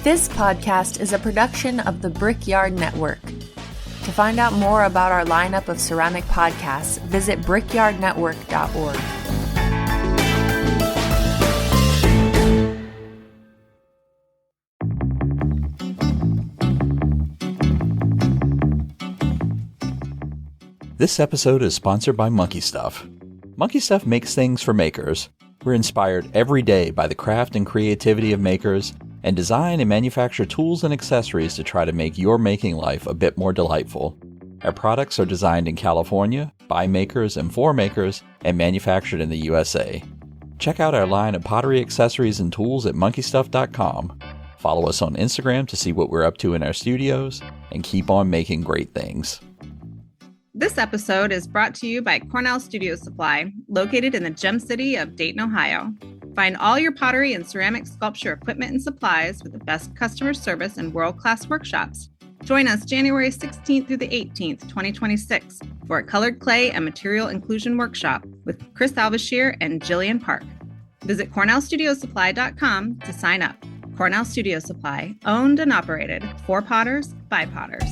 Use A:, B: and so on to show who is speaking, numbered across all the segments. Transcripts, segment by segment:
A: This podcast is a production of the Brickyard Network. To find out more about our lineup of ceramic podcasts, visit brickyardnetwork.org.
B: This episode is sponsored by Monkey Stuff. Monkey Stuff makes things for makers. We're inspired every day by the craft and creativity of makers, and design and manufacture tools and accessories to try to make your making life a bit more delightful. Our products are designed in California, by makers and for makers, and manufactured in the USA. Check out our line of pottery accessories and tools at monkeystuff.com. Follow us on Instagram to see what we're up to in our studios, and keep on making great things.
C: This episode is brought to you by Cornell Studio Supply, located in the Gem City of Dayton, Ohio. Find all your pottery and ceramic sculpture equipment and supplies with the best customer service and world-class workshops. Join us January 16th through the 18th, 2026 for a colored clay and material inclusion workshop with Chris Alvashir and Jillian Park. Visit CornellStudioSupply.com to sign up. Cornell Studio Supply, owned and operated for potters by potters.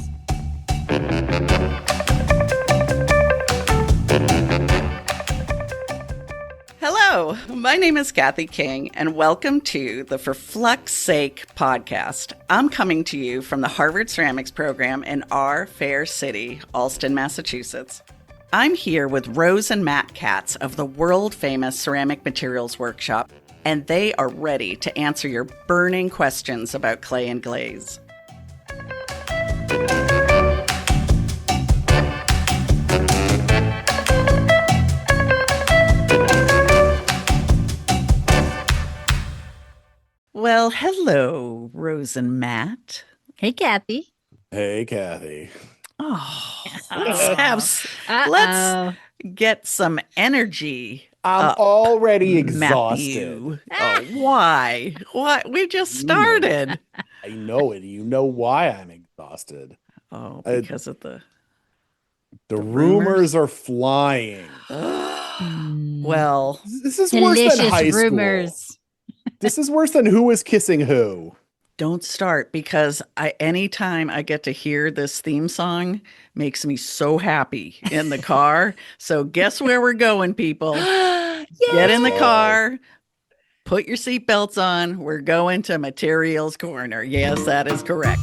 D: Hello, my name is Kathy King, and welcome to the Flux Sake podcast. I'm coming to you from the Harvard Ceramics program in our fair city, Allston, Massachusetts. I'm here with Rose and Matt Katz of the world-famous Ceramic Materials Workshop, and they are ready to answer your burning questions about clay and glaze. Well, hello, Rose and Matt.
E: Hey, Kathy.
F: Hey, Kathy.
D: Oh, let's get some energy.
F: I'm already exhausted.
D: Matthew. Oh, why? What? We just started.
F: I know it. You know why I'm exhausted.
D: Oh, because of the
F: rumors are flying.
D: Well,
F: this is worse than high
E: rumors.
F: School. This is worse than who is kissing who.
D: Don't start, because anytime I get to hear this theme song makes me so happy in the car. So guess where we're going, people? Get in the car. Put your seatbelts on. We're going to Materials Corner. Yes, that is correct.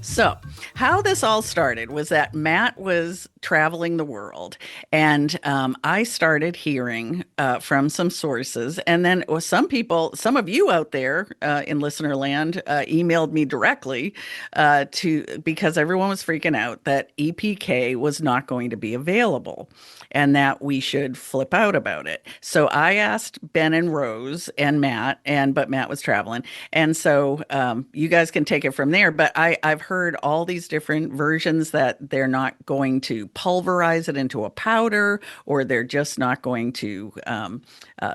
D: So, how this all started was that Matt was traveling the world, and I started hearing from some sources, and then some of you out there in listener land emailed me directly because everyone was freaking out that EPK was not going to be available, and that we should flip out about it. So I asked Ben and Rose and Matt, but Matt was traveling, and so you guys can take it from there. But I've heard all these different versions that they're not going to pulverize it into a powder, or they're just not going to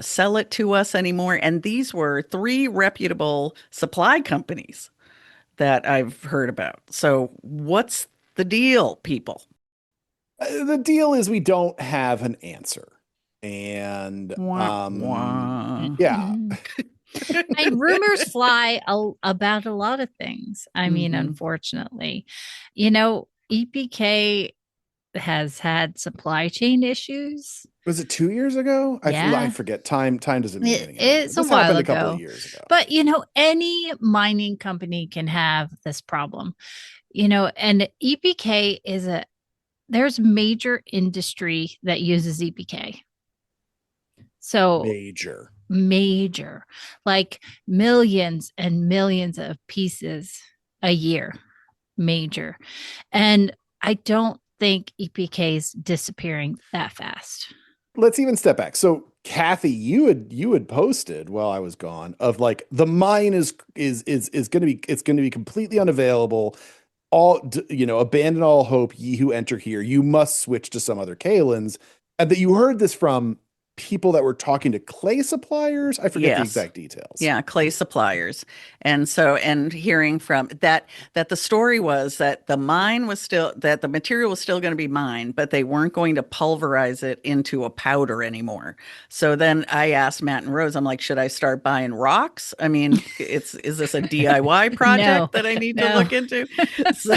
D: sell it to us anymore. And these were 3 reputable supply companies that I've heard about. So what's the deal, people?
F: The deal is we don't have an answer. And yeah.
E: And rumors fly about a lot of things. I mean, unfortunately, EPK has had supply chain issues.
F: Was it 2 years ago?
E: Yeah.
F: I forget. Time doesn't mean anything.
E: It's
F: this
E: a while
F: happened
E: ago.
F: A couple of years ago.
E: But any mining company can have this problem. And EPK there's major industry that uses EPK. So major, like millions and millions of pieces a year, major. And I don't think EPK is disappearing that fast.
F: Let's even step back. So Kathy, you had posted while I was gone of like, the mine is going to be completely unavailable. Abandon all hope, ye who enter here. You must switch to some other kilns. And that you heard this from people that were talking to clay suppliers. I forget the exact details.
D: Yeah, clay suppliers. And hearing from that the story was that the material was still going to be mined, but they weren't going to pulverize it into a powder anymore. So then I asked Matt and Rose, I'm like, should I start buying rocks? I mean, is this a DIY project that I need to look into? So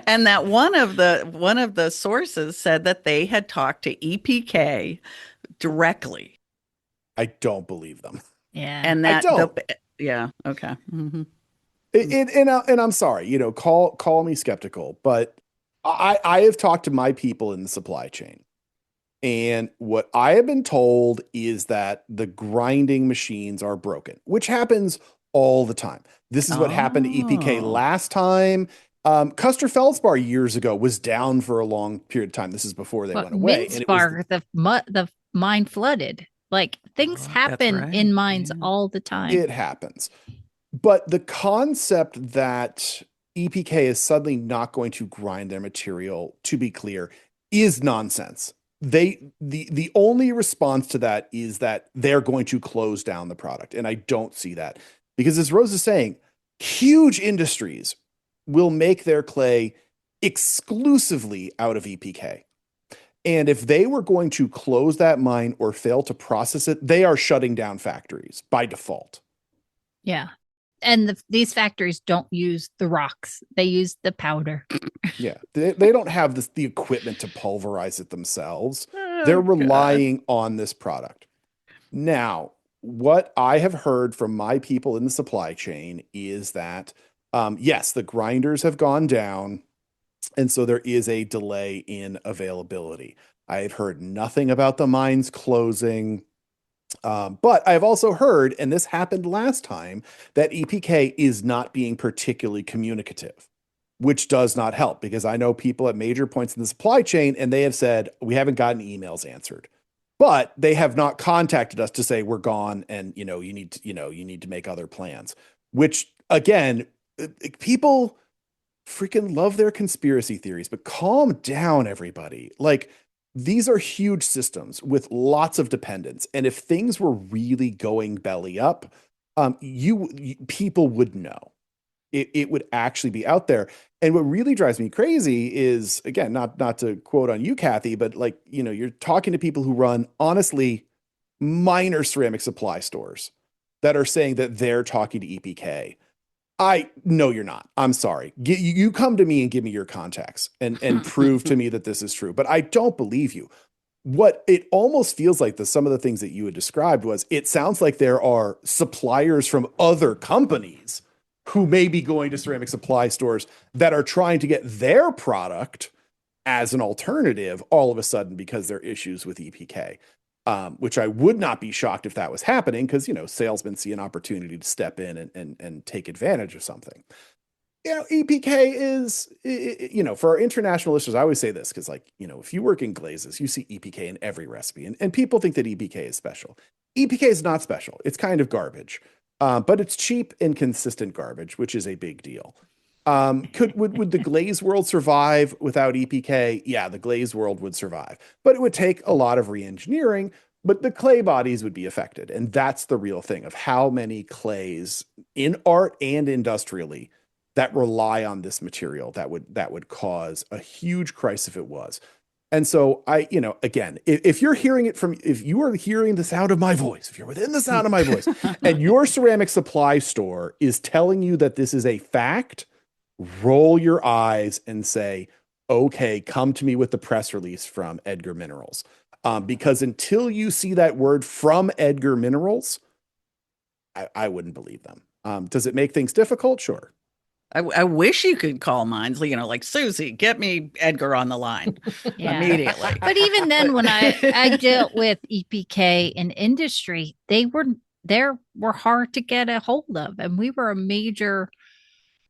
D: and that one of the sources said that they had talked to EPK directly.
F: I don't believe them.
E: Yeah.
D: And
F: I don't.
D: Okay. Mm-hmm.
F: And I'm sorry, call me skeptical, but I have talked to my people in the supply chain. And what I have been told is that the grinding machines are broken, which happens all the time. This is what happened to EPK last time. Custer Feldspar years ago was down for a long period of time. This is before they went away.
E: Minspar, the mine flooded. Like things happen in mines all the time.
F: It happens. But the concept that EPK is suddenly not going to grind their material, to be clear, is nonsense. The only response to that is that they're going to close down the product. And I don't see that. Because as Rose is saying, huge industries will make their clay exclusively out of EPK. And if they were going to close that mine or fail to process it, they are shutting down factories by default.
E: Yeah. And these factories don't use the rocks. They use the powder.
F: Yeah. They don't have the equipment to pulverize it themselves. They're relying on this product. Now, what I have heard from my people in the supply chain is that, yes, the grinders have gone down. And so there is a delay in availability. I've heard nothing about the mines closing. But I've also heard, and this happened last time, that EPK is not being particularly communicative, which does not help because I know people at major points in the supply chain and they have said, we haven't gotten emails answered, but they have not contacted us to say we're gone and, you need to make other plans, which again, people freaking love their conspiracy theories, but calm down, everybody. Like, these are huge systems with lots of dependence. And if things were really going belly up, people would know. It would actually be out there. And what really drives me crazy is, again, not to quote on you, Kathy, but like, you're talking to people who run, honestly, minor ceramic supply stores that are saying that they're talking to EPK. No, you're not. I'm sorry. You come to me and give me your contacts and prove to me that this is true. But I don't believe you. What it almost feels like some of the things that you had described was, it sounds like there are suppliers from other companies who may be going to ceramic supply stores that are trying to get their product as an alternative all of a sudden because there are issues with EPK. Which I would not be shocked if that was happening because, salesmen see an opportunity to step in and take advantage of something. EPK is, for our international listeners, I always say this because, if you work in glazes, you see EPK in every recipe and people think that EPK is special. EPK is not special. It's kind of garbage, but it's cheap and consistent garbage, which is a big deal. Would the glaze world survive without EPK? Yeah, the glaze world would survive, but it would take a lot of re-engineering, but the clay bodies would be affected. And that's the real thing of how many clays in art and industrially that rely on this material that would cause a huge crisis if it was. And so again, if you are hearing the sound of my voice, if you're within the sound of my voice and your ceramic supply store is telling you that this is a fact, roll your eyes and say, okay, come to me with the press release from Edgar Minerals. Because until you see that word from Edgar Minerals, I wouldn't believe them. Does it make things difficult? Sure.
D: I wish you could call mines, like, Susie, get me Edgar on the line immediately.
E: But even then, when I dealt with EPK in industry, they were hard to get a hold of. And we were a major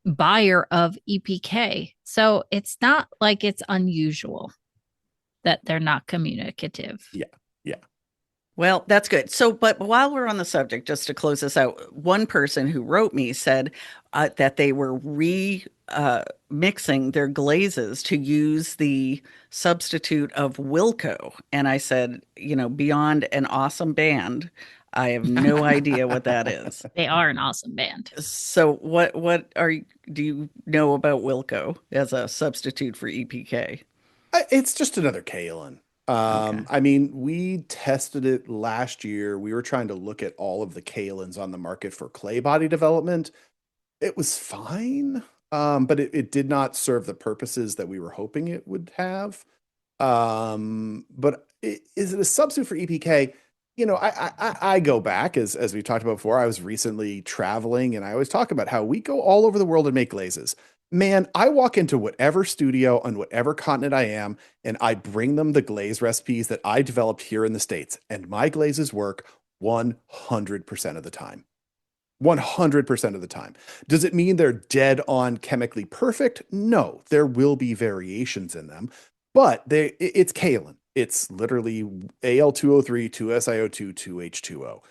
E: buyer of EPK. So it's not like it's unusual that they're not communicative.
F: Yeah.
D: Well, that's good. So, but while we're on the subject, just to close this out, one person who wrote me said that they were mixing their glazes to use the substitute of Wilco. And I said, beyond an awesome band, I have no idea what that is.
E: They are an awesome band.
D: So, do you know about Wilco as a substitute for EPK?
F: It's just another kaolin.
D: Okay.
F: I mean, we tested it last year. We were trying to look at all of the kaolins on the market for clay body development. It was fine, but it did not serve the purposes that we were hoping it would have. But is it a substitute for EPK? I go back as we talked about before. I was recently traveling, and I always talk about how we go all over the world and make glazes. Man, I walk into whatever studio on whatever continent I am, and I bring them the glaze recipes that I developed here in the States, and my glazes work 100% of the time. 100% of the time. Does it mean they're dead on chemically perfect? No, there will be variations in them, but it's kaolin. It's literally Al2O3, 2SiO2, 2H2O.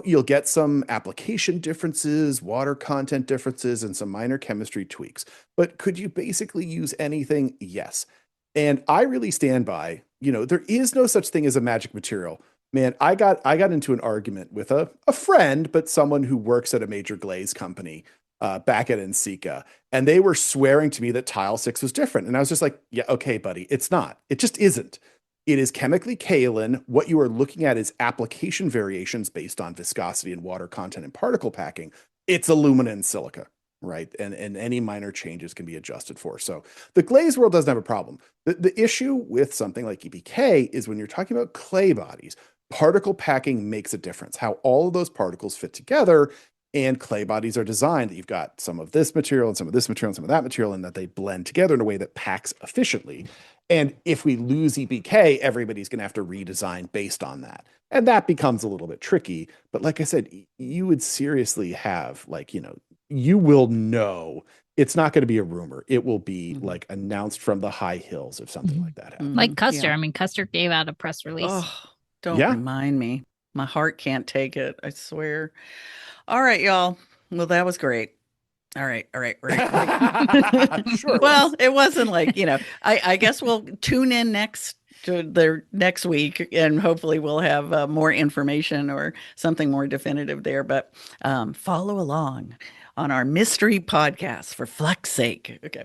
F: You'll get some application differences, water content differences, and some minor chemistry tweaks. But could you basically use anything? Yes. And I really stand by, there is no such thing as a magic material. Man, I got into an argument with a friend, but someone who works at a major glaze company back at NCECA, and they were swearing to me that tile 6 was different. And I was just like, yeah, okay, buddy, it's not. It just isn't. It is chemically kaolin. What you are looking at is application variations based on viscosity and water content and particle packing. It's alumina and silica, right? And any minor changes can be adjusted for. So the glaze world doesn't have a problem. The issue with something like EPK is when you're talking about clay bodies, particle packing makes a difference. How all of those particles fit together, and clay bodies are designed that you've got some of this material and some of this material and some of that material, and that they blend together in a way that packs efficiently. And if we lose EPK, everybody's going to have to redesign based on that. And that becomes a little bit tricky. But like I said, you would seriously have you will know. It's not going to be a rumor. It will be like announced from the high hills if something like that happens.
E: Like Custer. Yeah. I mean, Custer gave out a press release.
D: Oh, don't remind me. My heart can't take it. I swear. All right, y'all. Well, that was great. All right.
F: Sure.
D: Well, it wasn't like, I guess we'll tune in next week, and hopefully we'll have more information or something more definitive there. But follow along on our mystery podcast for Flux Sake. Okay.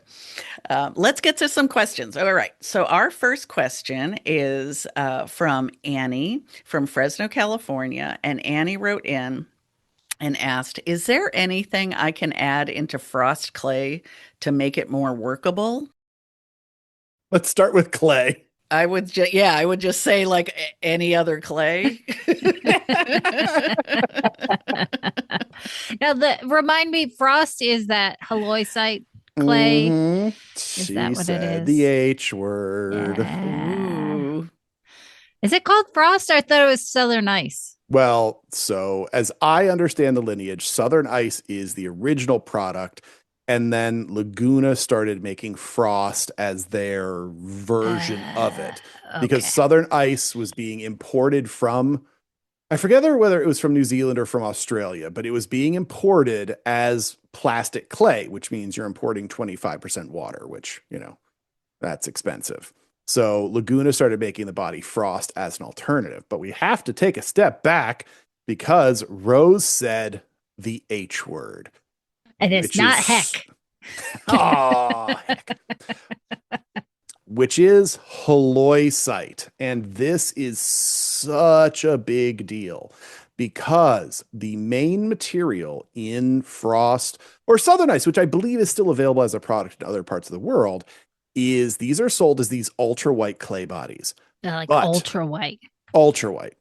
D: Let's get to some questions. All right. So our first question is from Annie from Fresno, California. And Annie wrote in and asked, is there anything I can add into frost clay to make it more workable?
F: Let's start with clay.
D: I would just say like any other clay.
E: Now, remind me, frost is that halloysite clay?
F: Mm-hmm.
E: Is that what it is?
F: The H word.
E: Yeah. Is it called frost? I thought it was southern ice.
F: Well, so as I understand the lineage, Southern Ice is the original product, and then Laguna started making Frost as their version of it, because Southern Ice was being imported from, I forget whether it was from New Zealand or from Australia, but it was being imported as plastic clay, which means you're importing 25% water, which, that's expensive. So Laguna started making the body Frost as an alternative, but we have to take a step back because Rose said the H word.
E: And it's not heck.
F: Oh, heck. Which is halloysite. And this is such a big deal because the main material in Frost or Southern Ice, which I believe is still available as a product in other parts of the world, these are sold as these ultra white clay bodies.
E: They're like ultra white.
F: Ultra white.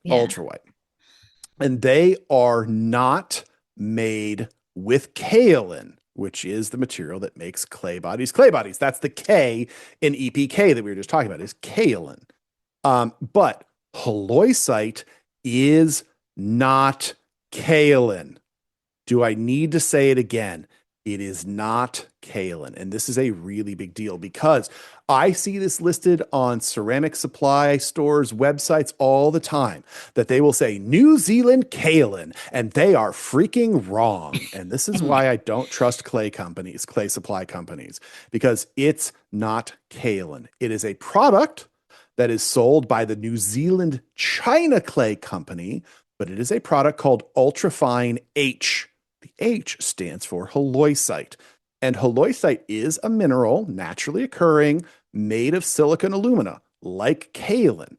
F: And they are not made with kaolin, which is the material that makes clay bodies. That's the K in EPK that we were just talking about, is kaolin. But halloysite is not kaolin. Do I need to say it again? It is not kaolin. And this is a really big deal because I see this listed on ceramic supply stores' websites all the time, that they will say New Zealand kaolin, and they are freaking wrong. And this is why I don't trust clay supply companies, because it's not kaolin. It is a product that is sold by the New Zealand China Clay Company, but it is a product called ultrafine H. The H stands for halloysite. And halloysite is a mineral naturally occurring made of silicon alumina, like kaolin.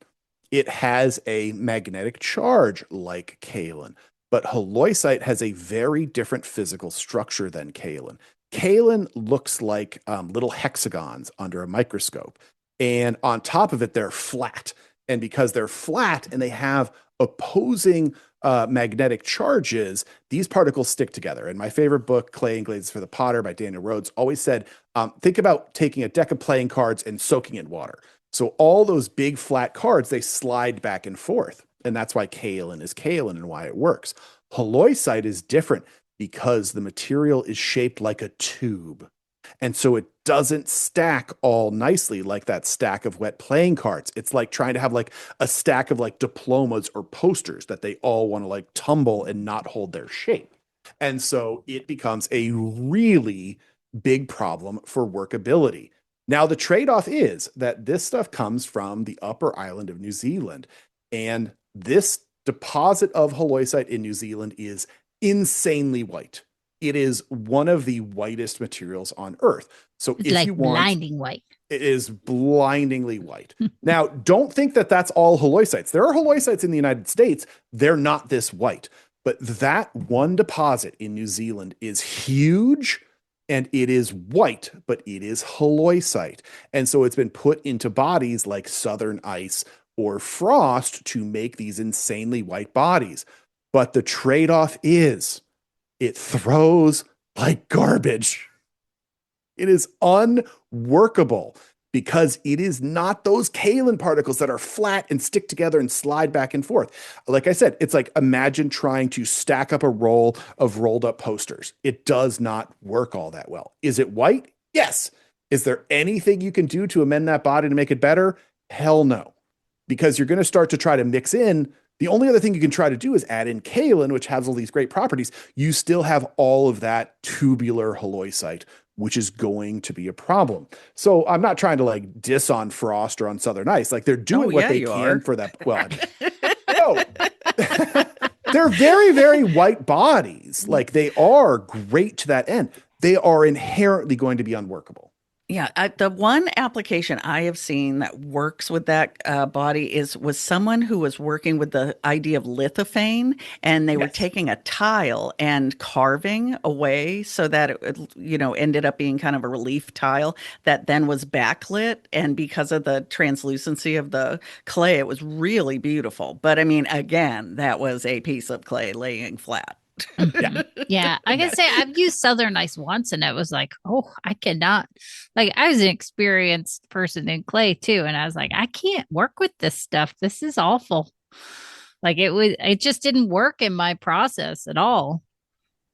F: It has a magnetic charge like kaolin, but halloysite has a very different physical structure than kaolin. Kaolin looks like little hexagons under a microscope. And on top of it, they're flat. And because they're flat and they have opposing magnetic charges, these particles stick together. And my favorite book, Clay and Glazes for the Potter by Daniel Rhodes, always said, think about taking a deck of playing cards and soaking it in water. So all those big flat cards, they slide back and forth. And that's why kaolin is kaolin and why it works. Halloysite is different because the material is shaped like a tube. And so it doesn't stack all nicely like that stack of wet playing cards. It's like trying to have like a stack of like diplomas or posters that they all want to like tumble and not hold their shape. And so it becomes a really big problem for workability. Now, the trade-off is that this stuff comes from the upper island of New Zealand. And this deposit of halloysite in New Zealand is insanely white. It is one of the whitest materials on Earth. So
E: It's
F: if
E: like
F: you want,
E: blinding white.
F: it is blindingly white. Now, don't think that that's all halloysites. There are halloysites in the United States. They're not this white. But that one deposit in New Zealand is huge, and it is white, but it is halloysite. And so it's been put into bodies like southern ice or frost to make these insanely white bodies. But the trade-off is it throws like garbage. It is unworkable because it is not those kaolin particles that are flat and stick together and slide back and forth. Like I said, it's like imagine trying to stack up a roll of rolled up posters. It does not work all that well. Is it white? Yes. Is there anything you can do to amend that body to make it better? Hell no. Because you're going to start to try to mix in. The only other thing you can try to do is add in kaolin, which has all these great properties. You still have all of that tubular halloysite, which is going to be a problem. So I'm not trying to like diss on frost or on southern ice. Like they're doing what they can for that. Well, no, they're very, very white bodies. Like they are great to that end. They are inherently going to be unworkable.
D: Yeah, the one application I have seen that works with that body was someone who was working with the idea of lithophane, and they were taking a tile and carving away so that it, ended up being kind of a relief tile that then was backlit. And because of the translucency of the clay, it was really beautiful. But I mean, again, that was a piece of clay laying flat.
E: Yeah, I can say I've used southern ice once, and it was like, oh, I cannot. Like I was an experienced person in clay too, and I was like, I can't work with this stuff. This is awful. Like it just didn't work in my process at all.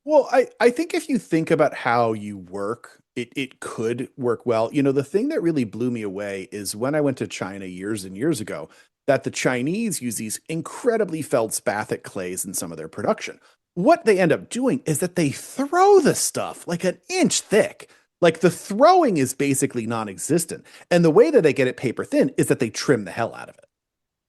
F: Well, I think if you think about how you work, it could work well. The thing that really blew me away is when I went to China years and years ago, that the Chinese use these incredibly feldspathic clays in some of their production. What they end up doing is that they throw the stuff like an inch thick. Like the throwing is basically non-existent. And the way that they get it paper thin is that they trim the hell out of it.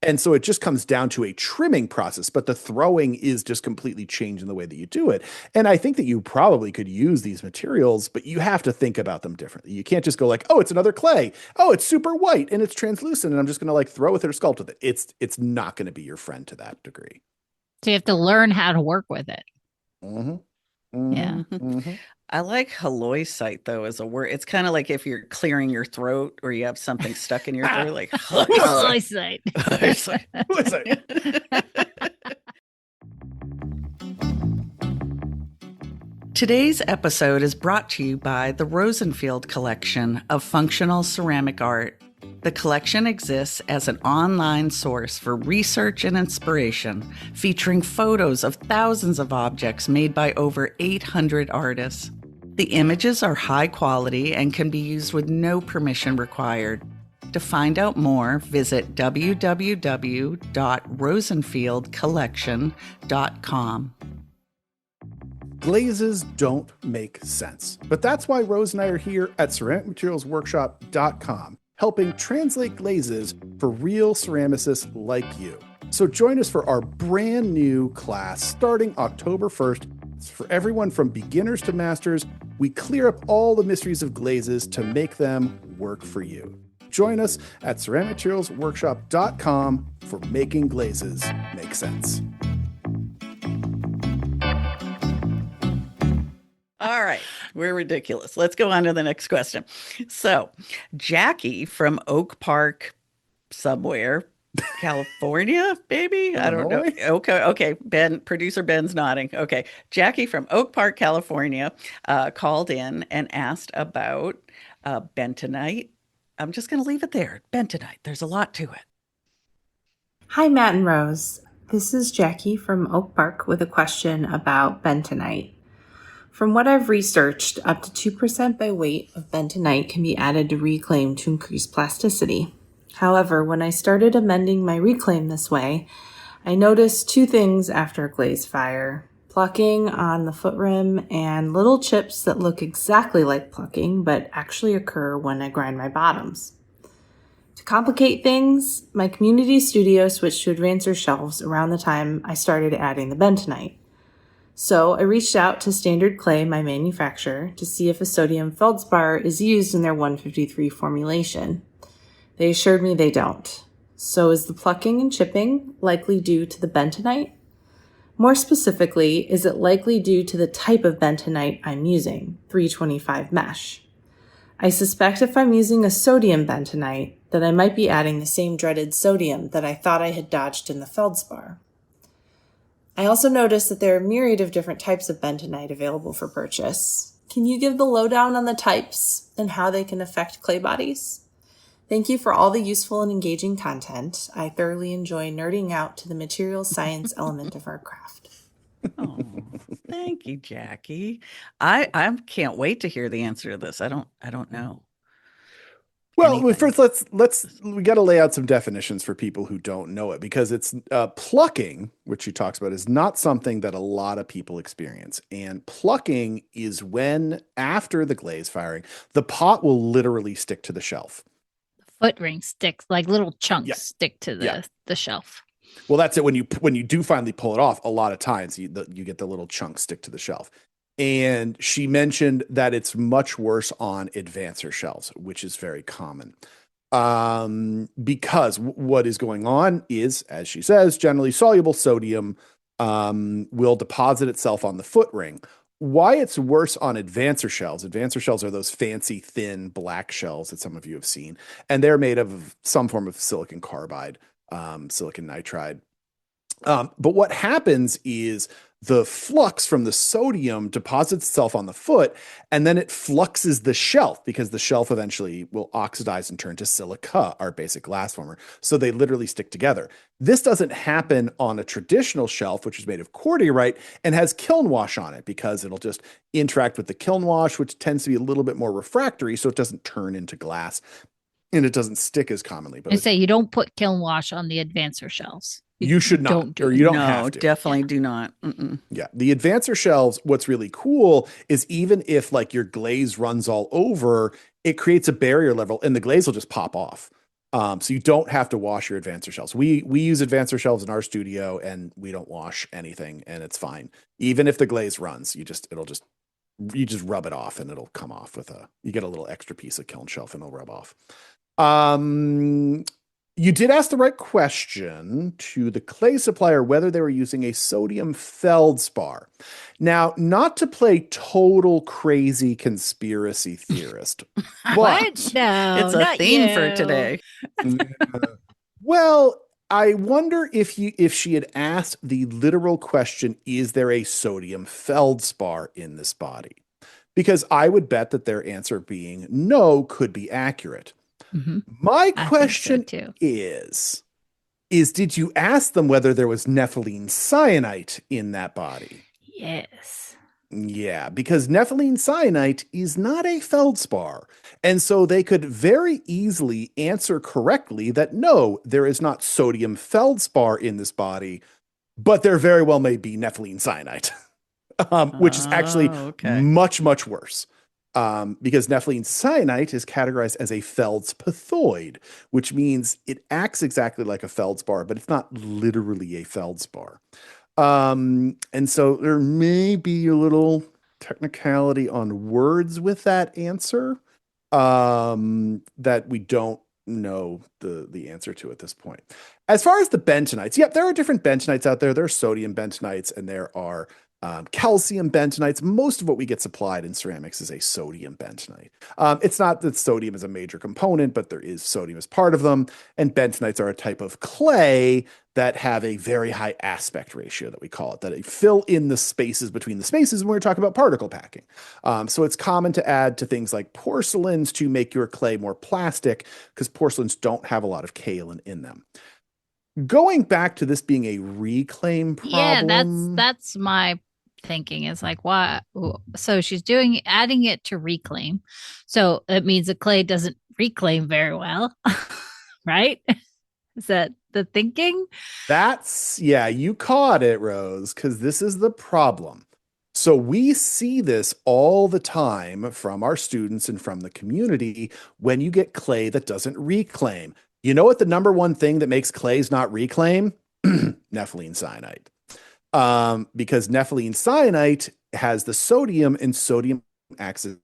F: And so it just comes down to a trimming process, but the throwing is just completely changing the way that you do it. And I think that you probably could use these materials, but you have to think about them differently. You can't just go like, oh, it's another clay. Oh, it's super white and it's translucent, and I'm just going to like throw with it or sculpt with it. It's not going to be your friend to that degree.
E: So you have to learn how to work with it.
F: Mm-hmm. Mm-hmm.
E: Yeah.
F: Mm-hmm.
D: I like halloysite though as a word. It's kind of like if you're clearing your throat or you have something stuck in your throat, like
E: Halloysite.
D: Today's episode is brought to you by the Rosenfield Collection of Functional Ceramic Art. The collection exists as an online source for research and inspiration, featuring photos of thousands of objects made by over 800 artists. The images are high quality and can be used with no permission required. To find out more, visit www.rosenfieldcollection.com.
F: Glazes don't make sense, but that's why Rose and I are here at ceramicmaterialsworkshop.com, helping translate glazes for real ceramicists like you. So join us for our brand new class starting October 1st. It's for everyone from beginners to masters. We clear up all the mysteries of glazes to make them work for you. Join us at ceramicmaterialsworkshop.com for making glazes make sense.
D: All right, we're ridiculous. Let's go on to the next question. So, Jackie from Oak Park, somewhere, California, maybe? I don't know. Okay. Producer Ben's nodding. Okay. Jackie from Oak Park, California, called in and asked about bentonite. I'm just going to leave it there. Bentonite. There's a lot to it.
G: Hi, Matt and Rose. This is Jackie from Oak Park with a question about bentonite. From what I've researched, up to 2% by weight of bentonite can be added to reclaim to increase plasticity. However, when I started amending my reclaim this way, I noticed two things after a glaze fire: plucking on the foot rim and little chips that look exactly like plucking but actually occur when I grind my bottoms. To complicate things, my community studio switched to advancer shelves around the time I started adding the bentonite. So I reached out to Standard Clay, my manufacturer, to see if a sodium feldspar is used in their 153 formulation. They assured me they don't. So is the plucking and chipping likely due to the bentonite? More specifically, is it likely due to the type of bentonite I'm using, 325 mesh? I suspect if I'm using a sodium bentonite, that I might be adding the same dreaded sodium that I thought I had dodged in the feldspar. I also noticed that there are a myriad of different types of bentonite available for purchase. Can you give the lowdown on the types and how they can affect clay bodies? Thank you for all the useful and engaging content. I thoroughly enjoy nerding out to the material science element of our craft.
D: Oh, thank you, Jackie. I can't wait to hear the answer to this. I don't know.
F: Well, first we got to lay out some definitions for people who don't know it, because it's plucking, which she talks about, is not something that a lot of people experience. And plucking is when, after the glaze firing, the pot will literally stick to the shelf.
E: Foot ring sticks, like little chunks stick to the shelf.
F: Well, that's it. When you do finally pull it off, a lot of times you get the little chunks stick to the shelf. And she mentioned that it's much worse on advancer shelves, which is very common. Because what is going on is, as she says, generally soluble sodium will deposit itself on the foot ring. Why it's worse on advancer shells. Advancer shells are those fancy, thin, black shells that some of you have seen. And they're made of some form of silicon carbide, silicon nitride. But what happens is the flux from the sodium deposits itself on the foot, and then it fluxes the shelf, because the shelf eventually will oxidize and turn to silica, our basic glass former. So they literally stick together. This doesn't happen on a traditional shelf, which is made of cordierite and has kiln wash on it, because it'll just interact with the kiln wash, which tends to be a little bit more refractory, so it doesn't turn into glass and it doesn't stick as commonly. But
E: I say you don't put kiln wash on the advancer shells.
F: You should not, or you don't have to.
D: Definitely do not. Mm-mm.
F: Yeah. The advancer shelves, what's really cool is even if like your glaze runs all over, it creates a barrier level and the glaze will just pop off. So you don't have to wash your advancer shelves. We use advancer shelves in our studio and we don't wash anything and it's fine. Even if the glaze runs, you just rub it off and it'll come off you get a little extra piece of kiln shelf and it'll rub off. You did ask the right question to the clay supplier whether they were using a sodium feldspar. Now, not to play total crazy conspiracy theorist.
E: What? No,
D: it's a theme for today.
F: Well, I wonder if she had asked the literal question, is there a sodium feldspar in this body? Because I would bet that their answer being no could be accurate. Mm-hmm. My question is did you ask them whether there was nepheline cyanite in that body?
E: Yes.
F: Yeah, because nepheline cyanite is not a feldspar. And so they could very easily answer correctly that no, there is not sodium feldspar in this body, but there very well may be nepheline cyanite, which is actually
D: Okay.
F: much, much worse. Because nepheline cyanite is categorized as a feldspathoid, which means it acts exactly like a feldspar, but it's not literally a feldspar. And so there may be a little technicality on words with that answer, that we don't know the answer to at this point. As far as the bentonites, yep, there are different bentonites out there. There are sodium bentonites and there are calcium bentonites. Most of what we get supplied in ceramics is a sodium bentonite. It's not that sodium is a major component, but there is sodium as part of them. And bentonites are a type of clay that have a very high aspect ratio, that we call it, that they fill in the spaces between the spaces when we're talking about particle packing. So it's common to add to things like porcelains to make your clay more plastic, because porcelains don't have a lot of kaolin in them. Going back to this being a reclaim problem.
E: Yeah, that's my thinking, is like, why? So she's adding it to reclaim. So it means the clay doesn't reclaim very well, right? Is that the thinking?
F: Yeah, you caught it, Rose, because this is the problem. So we see this all the time from our students and from the community when you get clay that doesn't reclaim. You know what the number one thing that makes clays not reclaim? Nepheline cyanide. Because nepheline cyanide has the sodium, and sodium acts as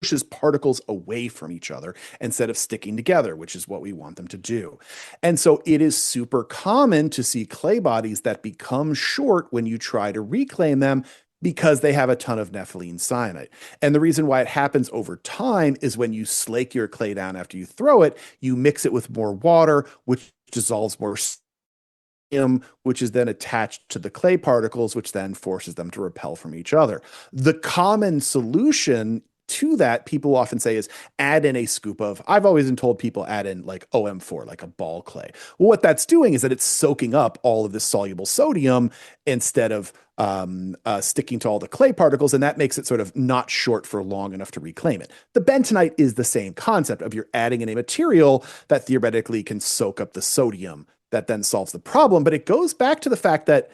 F: pushes particles away from each other instead of sticking together, which is what we want them to do. And so it is super common to see clay bodies that become short when you try to reclaim them, because they have a ton of nepheline cyanide. And the reason why it happens over time is when you slake your clay down after you throw it, you mix it with more water, which dissolves more sodium, which is then attached to the clay particles, which then forces them to repel from each other. The common solution to that, people often say, is add in a scoop of, I've always been told people add in like OM4, like a ball clay. Well, what that's doing is that it's soaking up all of this soluble sodium instead of sticking to all the clay particles, and that makes it sort of not short for long enough to reclaim it. The bentonite is the same concept of you're adding in a material that theoretically can soak up the sodium that then solves the problem. But it goes back to the fact that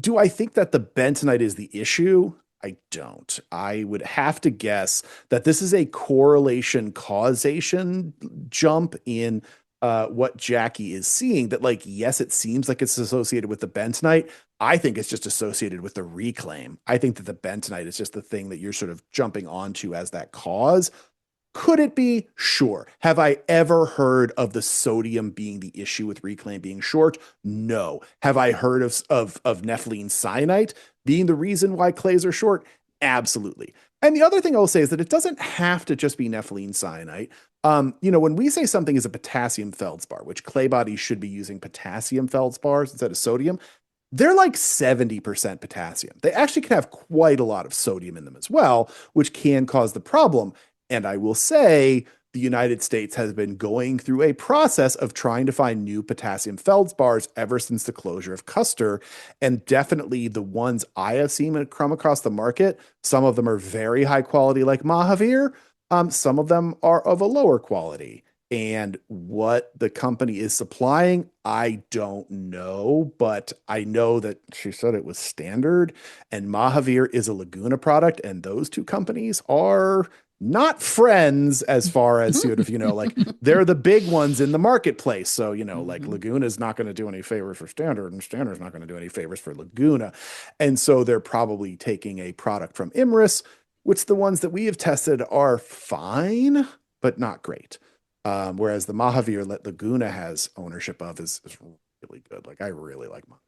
F: do I think that the bentonite is the issue? I don't. I would have to guess that this is a correlation causation jump in what Jackie is seeing, that like, yes, it seems like it's associated with the bentonite. I think it's just associated with the reclaim. I think that the bentonite is just the thing that you're sort of jumping onto as that cause. Could it be? Sure. Have I ever heard of the sodium being the issue with reclaim being short? No. Have I heard of nepheline cyanide being the reason why clays are short? Absolutely. And the other thing I'll say is that it doesn't have to just be nepheline cyanide. When we say something is a potassium feldspar, which clay bodies should be using potassium feldspars instead of sodium, they're like 70% potassium. They actually can have quite a lot of sodium in them as well, which can cause the problem. And I will say the United States has been going through a process of trying to find new potassium feldspars ever since the closure of Custer. And definitely the ones I have seen come across the market, some of them are very high quality like Mahavir. Some of them are of a lower quality. And what the company is supplying, I don't know, but I know that she said it was standard, and Mahavir is a Laguna product, and those two companies are not friends as far as sort of, like they're the big ones in the marketplace. So, like Laguna is not going to do any favors for Standard, and Standard is not going to do any favors for Laguna. And so they're probably taking a product from Imris, which the ones that we have tested are fine, but not great. Whereas the Mahavir that Laguna has ownership of is really good. Like I really like Mahavir.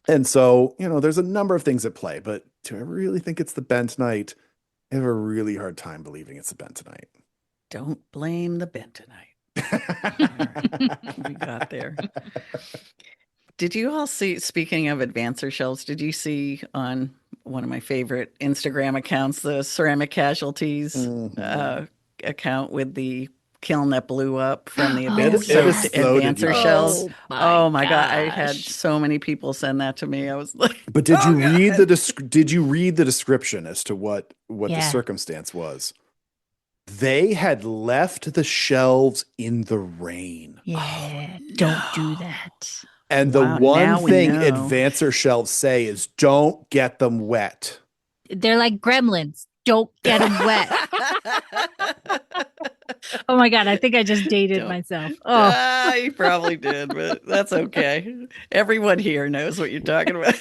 F: And so, there's a number of things at play, but do I really think it's the bentonite? I have a really hard time believing it's a bentonite.
D: Don't blame the bentonite. Right. We got there. Did you all see, speaking of advancer shelves, did you see on one of my favorite Instagram accounts, the Ceramic Casualties account with the kiln that blew up from the
E: It
F: exploded,
D: advancer
F: you guys.
D: shells. Oh my God. I had
E: gosh.
D: so many people send that to me. I was like,
F: But did
D: "Oh,
F: you read
D: God."
F: did you read the description as to what the
E: Yeah.
F: circumstance was? They had left the shelves in the rain.
E: Yeah, don't do that.
F: And
D: Wow,
F: the one
D: now we
F: thing
D: know.
F: advancer shelves say is don't get them wet.
E: They're like gremlins. Don't get them wet. Oh my God, I think I just dated
D: Don't-
E: myself. Oh,
D: You probably did, but that's okay. Everyone here knows what you're talking about.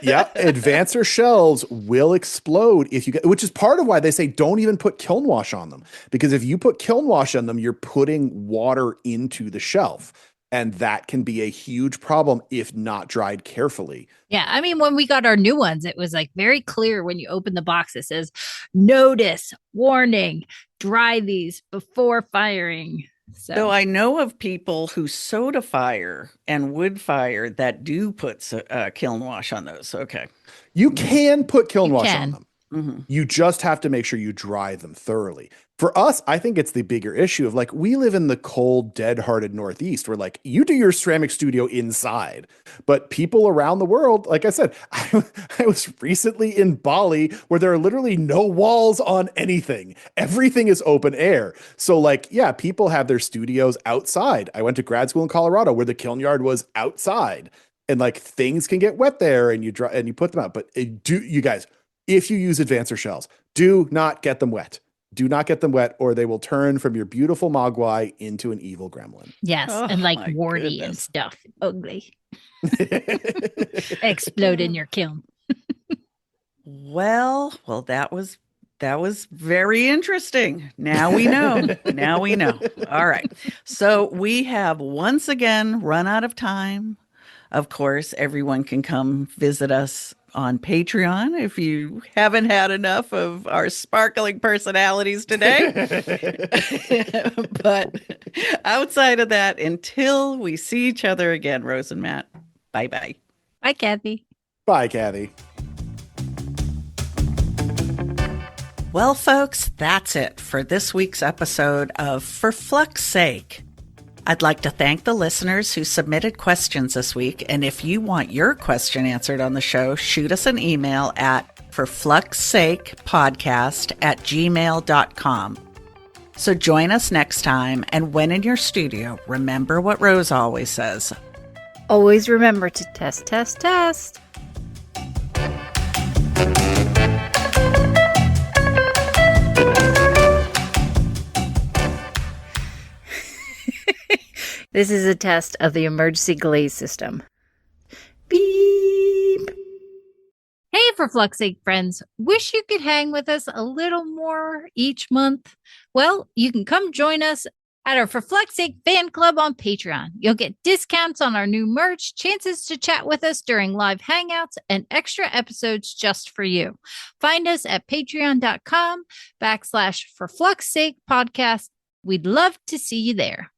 F: Yeah, advancer shelves will explode if you get, which is part of why they say don't even put kiln wash on them. Because if you put kiln wash on them, you're putting water into the shelf. And that can be a huge problem if not dried carefully.
E: yeah. I mean, when we got our new ones, it was like very clear when you open the box. It says, notice, warning, dry these before firing.
D: So I know of people who soda fire and wood fire that do put kiln wash on those. Okay.
F: You can put kiln
E: You
F: wash
E: can.
F: on them.
D: Mhm.
F: You just have to make sure you dry them thoroughly. For us, I think it's the bigger issue of like, we live in the cold, dead-hearted Northeast where like you do your ceramic studio inside, but people around the world, like I said, I was recently in Bali where there are literally no walls on anything. Everything is open air. So like, yeah, people have their studios outside. I went to grad school in Colorado where the kiln yard was outside and like things can get wet there and you dry and you put them out. But you guys, if you use advancer shells, do not get them wet. Do not get them wet or they will turn from your beautiful mogwai into an evil gremlin.
E: Yes,
D: Oh,
E: and like
D: my
E: warty and
D: goodness.
E: stuff. Ugly. Explode in your kiln.
D: Well, that was very interesting. Now we know. Now we know. All right. So we have once again run out of time. Of course, everyone can come visit us on Patreon if you haven't had enough of our sparkling personalities today. But outside of that, until we see each other again, Rose and Matt, bye-bye.
E: Bye, Kathy.
F: Bye, Kathy.
D: Well, folks, that's it for this week's episode of For Flux Sake. I'd like to thank the listeners who submitted questions this week. And if you want your question answered on the show, shoot us an email at ForFluxSakePodcast@gmail.com. So join us next time. And when in your studio, remember what Rose always says.
E: Always remember to test, test, test. This is a test of the emergency glaze system. Beep. Hey, for Flux Sake friends, wish you could hang with us a little more each month? Well, you can come join us at our For Flux Sake fan club on Patreon. You'll get discounts on our new merch, chances to chat with us during live hangouts, and extra episodes just for you. Find us at patreon.com/ForFluxSakePodcast. We'd love to see you there.